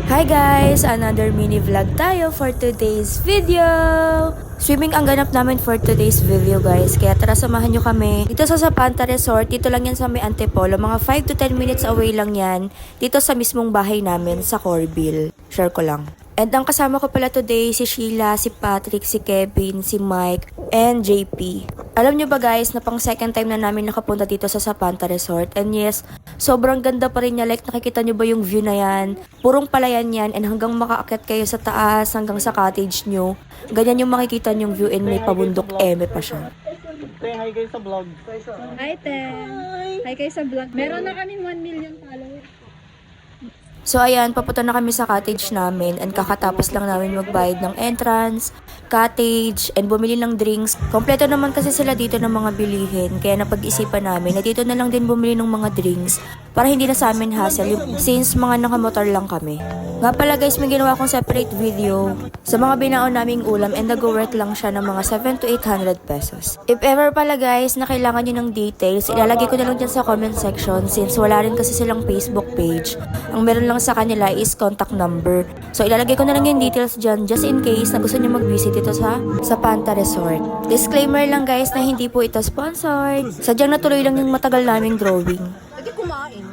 Hi guys! Another mini vlog tayo for today's video! Swimming ang ganap namin for today's video guys. Kaya tara samahan nyo kami. Dito sa Zapanta Resort, dito lang yan sa may Antipolo. Mga 5 to 10 minutes away lang yan. Dito sa mismong bahay namin sa Corville. Share ko lang. And ang kasama ko pala today, si Sheila, si Patrick, si Kevin, si Mike, and JP. Alam nyo ba guys, na pang second time na namin nakapunta dito sa Zapanta Resort. And yes, sobrang ganda pa rin niya. Like nakikita nyo ba yung view na yan? Purong palayan yan and hanggang makaakyat kayo sa taas, hanggang sa cottage nyo. Ganyan yung makikita nyong view and may pabundok eme pa siya. Hi guys sa vlog. Hi, Ten. Hi kayo sa vlog. Meron na kaming 1 million followers. So ayan, papunta na kami sa cottage namin and kakatapos lang namin magbayad ng entrance, cottage, and bumili ng drinks. Kompleto naman kasi sila dito ng mga bilihin, kaya napag-isipan namin na dito na lang din bumili ng mga drinks para hindi na sa amin hassle since mga nakamotor lang kami. Nga pala guys, may ginawa akong separate video sa mga binaon naming ulam and nag-worth lang siya ng mga 700 to 800 pesos. If ever pala guys na kailangan nyo ng details, ilalagay ko na lang dyan sa comment section since wala rin kasi silang Facebook page. Ang meron lang sa kanila is contact number. So ilalagay ko na lang yung details dyan just in case na gusto nyo mag-visit dito sa Zapanta Resort. Disclaimer lang guys na hindi po ito sponsored. Sadyang natuloy lang yung matagal naming drawing. Pwede kumain.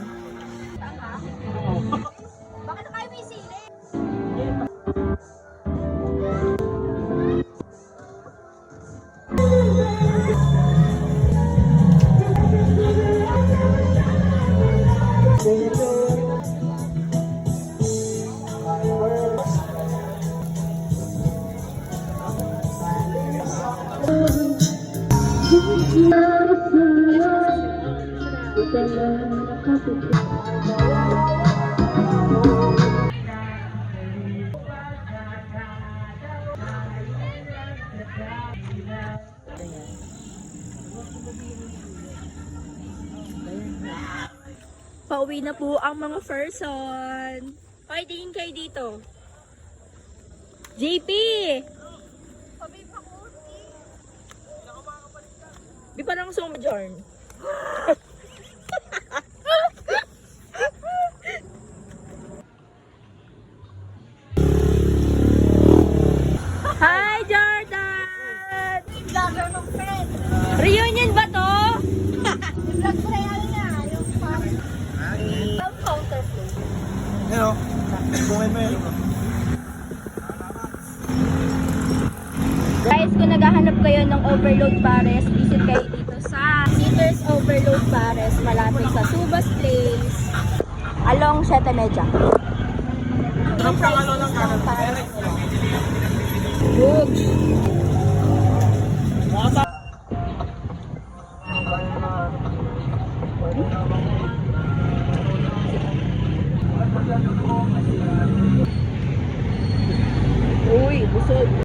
Pauwi na po ang mga person. Hoy, tingin kayo dito. JP! Di pa lang sumajorn. Hi, Jordan! Vlogger ng friend. Reunion ba to? Vlog ko na yan na. Yung counterflow. Hello. Bungay mo yan. Guys, kung naghahanap kayo ng Overload Pares, visit kayo dito sa Sitters Overload Pares, malapit sa Subas Place, along Siete Media. Anong pangalo ng kanan? Huge! Uy, busog!